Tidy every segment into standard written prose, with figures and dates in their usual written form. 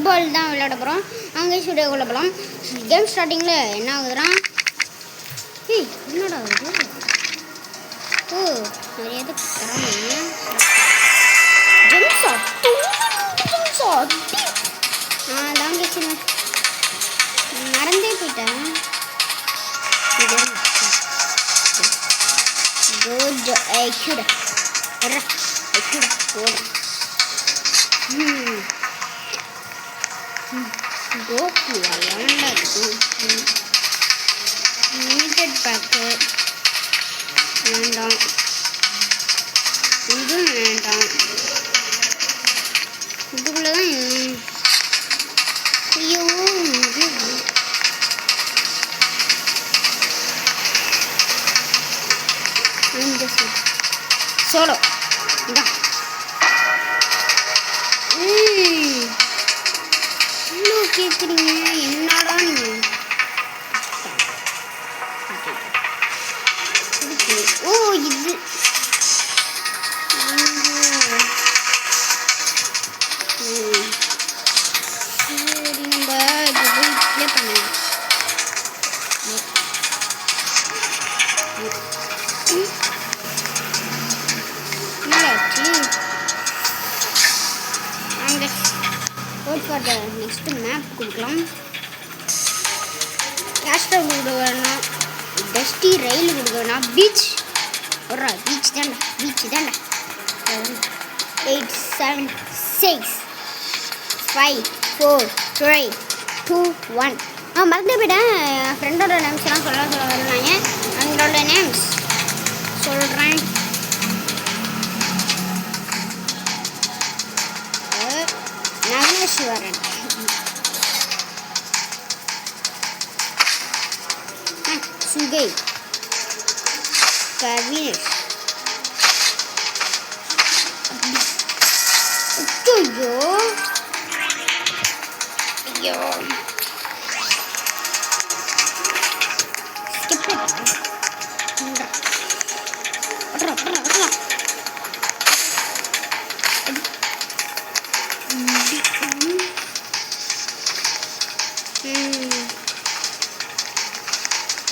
Football தான் விளையாட போகிறோம். அங்கே ஸ்டுடியோக்குள்ளே போகலாம். கேம் ஸ்டார்டிங்கில் என்ன ஆகுதுன்னா என்னடா ஆகுது? நிறைய இது தாங்க மறந்தே போயிட்டேன். லிமிட்டட் பேக்கு வேண்டாம், இதுவும் வேண்டாம். இதுக்குள்ளதான் ஐயோ சோலோ இதான் இவ்வளோ கேட்குறீங்க. என்னடா நீங்கள்? ஓ இது சரி, நம்ம இது போய் ப்ளே பண்ணலாம். ஃபார் த நெக்ஸ்ட் மேப் கொடுக்கலாம். கேஸ்டர் கொடுக்க வேணாம், டஸ்டி ரயில் கொடுக்க வேணாம், பீச் ஒரு பீச் தாண்டா, பீச் தாண்டா. 8 7 6 5 4 3 2 1 மறந்து போயிட்டேன். என் ஃப்ரெண்டோட நேம்ஸ்லாம் சொல்ல வரலாங்க. அவங்களோட நேம்ஸ் சொல்கிறேன். நவனேஸ்வரன், சுகை, கவினேஷ், ஐயோ ஐயோ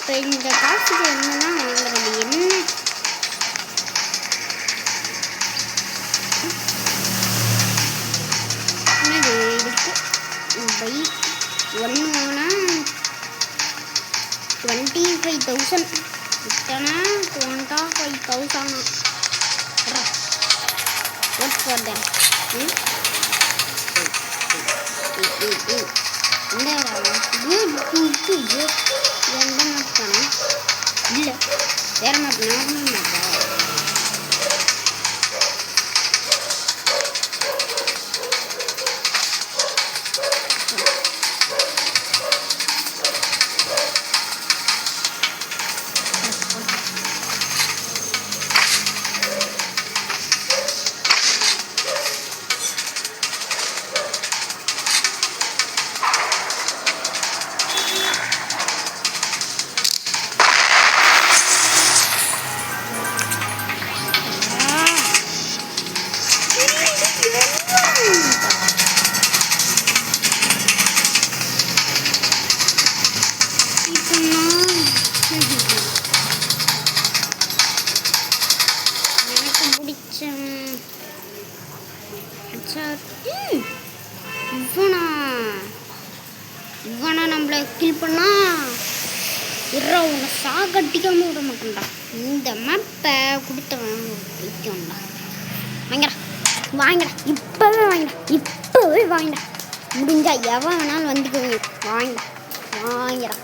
இப்போ இந்த காசுக்கு என்னதான் வாங்குறது? என்னது இதுக்கு பைக் ஒன்று வாங்கினா 25,000, இத்தனை 25,000. What for that? எந்த மாட்டானா? இல்லை, வேற மாட்டேன், நார்மல் மாட்டா. எனக்கு பிடிச்ச இவனா நம்மளை கில் பண்ணா உன்னை சாகட்டிக்காம விட மாட்டேன்டா. இந்த மேப்பை கொடுத்தவன் வைக்கண்டா. வாங்கடா வாங்கடா, இப்போவே வாங்கடா, இப்போவே வாங்கடா. முடிஞ்சா எவன் வேணாலும் வந்துக்குவீங்க. வாங்கடா வாங்கடா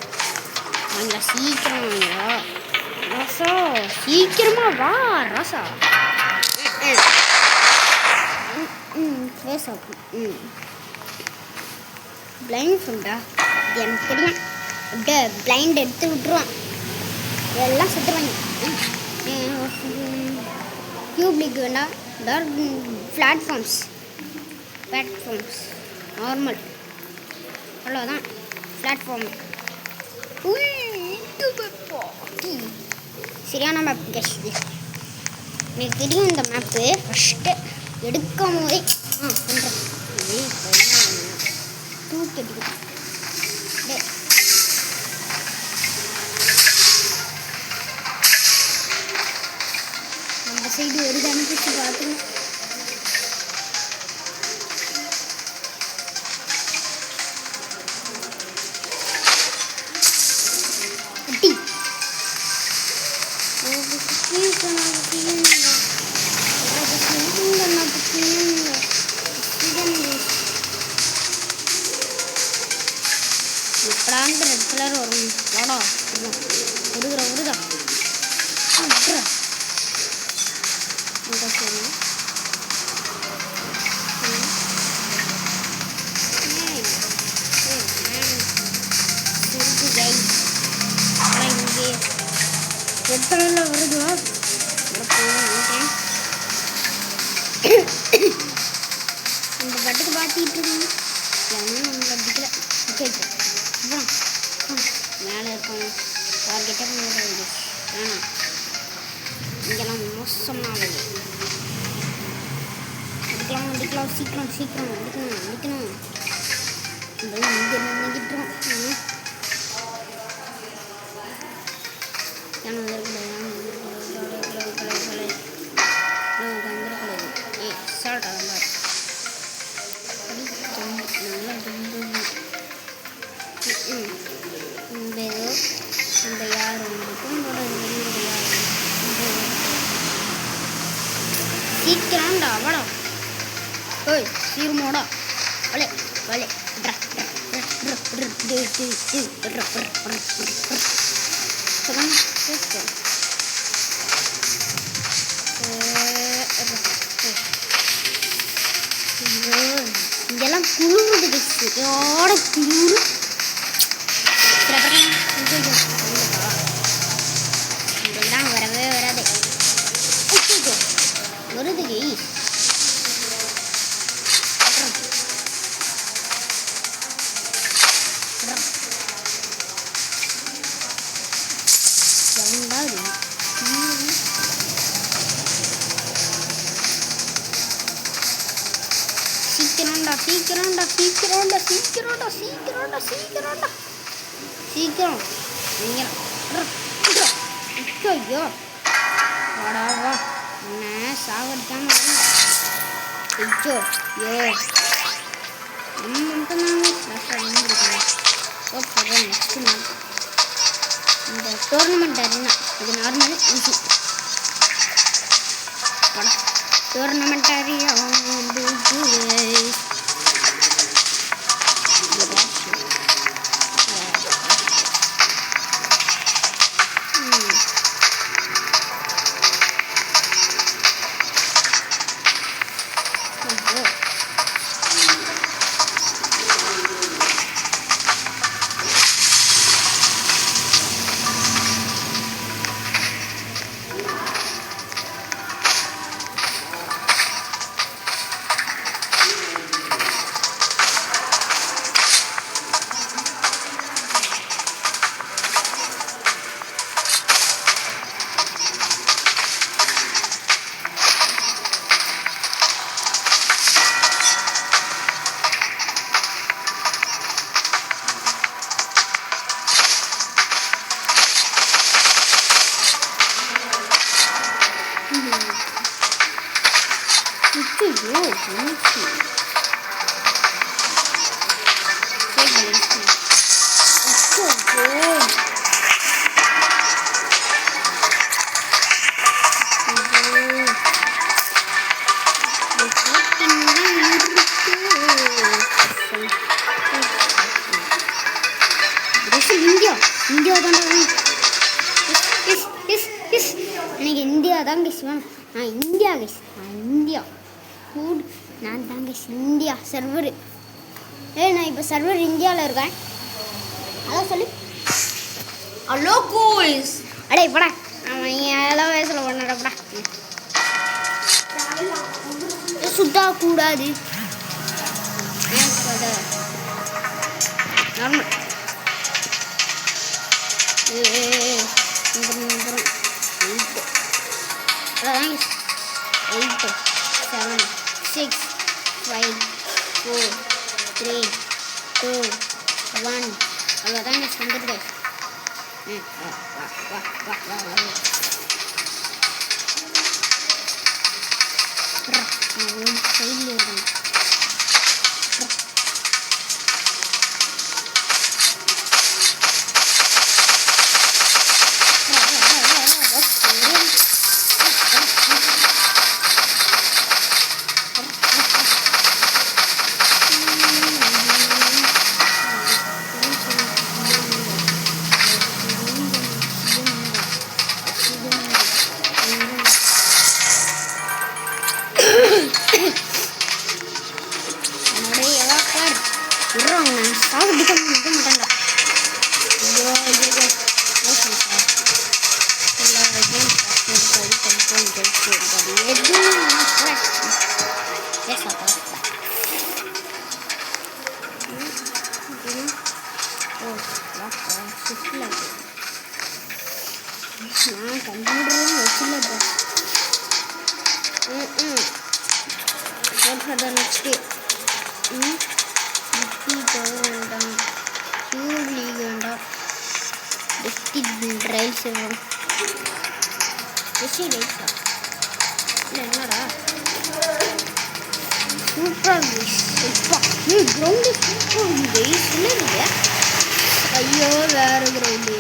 வாங்கடா, சீக்கிரம் வாங்கடா ராசா, சீக்கிரமா வா ராசா. பிளைண்ட் ஃபுண்டா எனக்கு தெரியும். அப்படியே பிளைண்ட் எடுத்து விட்டுருவான், எல்லாம் சுற்றுவாங்க. கியூப்ளிக் வேண்டாம், டார்க் பிளாட்ஃபார்ம்ஸ் நார்மல், அவ்வளோதான் பிளாட்ஃபார்ம். சரியான மேப் கெஸ். எனக்கு தெரியும் இந்த மேப்பு. ஃபஸ்ட்டு எடுக்கும் போதே பண்ணுறேன். கட்டிக்கிட்டோம். நம்ம சைடு வருதான்னு பிடிச்சி பார்த்துங்க. எப்படாண்டு ரெட் கலர் வரும். வாடா உருகுற உருதா இங்கே ரெட் கலரில் வருதா இந்த பட்டுக்கு பார்த்துட்டு இருக்கோம். நம்மளை அடிக்கல அப்புறம் மேலே இருக்கோம். யார்கிட்ட பண்ணுறது வேணாம். இங்கெல்லாம் மோசமாக அடிக்கலாம் சீக்கிரம் அடிக்கணும். இங்கே நின்றுக்கிட்டோம். இந்த யார் சீக்கிரம்டா அவடா ஓய் சீருமோடா வலே வலே இங்கெல்லாம் குளிர்ந்து இதோட குளிர் இதெல்லாம் வரவே வராது. வருது சீக்கிரம் ஐயோ வாடா வா என்ன சாவடிக்காம ஐயோ நம்ம மட்டும்தாங்க நெக்ஸ்ட் இந்த டோர்னமெண்ட் அரினா இது நார்மல் ஈஸி. டோர்னமெண்ட் அரியா இந்தியா தான் எனக்கு இந்தியா தான் கைஸ் வேணும். நான் இந்தியா கைஸ் இந்தியா ஃபுட் நான் தான் கைஸ் இந்தியா சர்வர். நான் இப்போ சர்வர் இந்தியாவில் இருக்கேன். அதான் சொல்லி ஹலோ கூல்ஸ் அடே இப்படா அவன் எவ்வளோ வயசில் பண்ணடப்படா சுத்தக்கூடாது நார்மல் 8 7 6 5 4 3 2 1 அவ்வளோதாங்க வந்துடுது. வா வா வா வா வா வா சைடில் இருக்கணும். நான் கம்ப்யூட்டர்லாம் வச்சுல நெக்ஸ்ட் ரைல்ஸ் ரைஸா இல்லை என்னடா சூப்பர் கிரவுண்டு சூப்பர் ரைஸ் இல்லை. ஐயோ வேறு கிரவுண்டு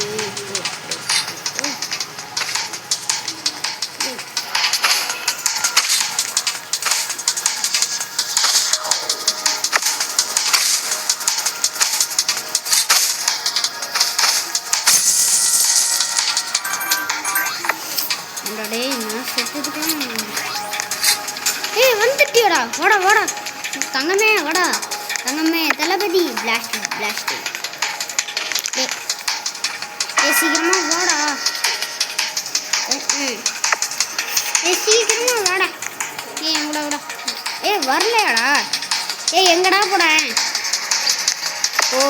வந்துட்டியோடா. வாடா வாடா தங்கமே, வாடா தங்கமே, தளபதி பிளாஸ்ட் பிளாஸ்ட். சீக்கிரமா வாடா. சீக்கிரமா வாடா. எங்கடா வாடா. வரலையாடா. எங்கடா போட. ஓ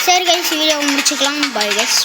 சரி கைஸ், வீடியோ முடிச்சுக்கலாம். Bye guys.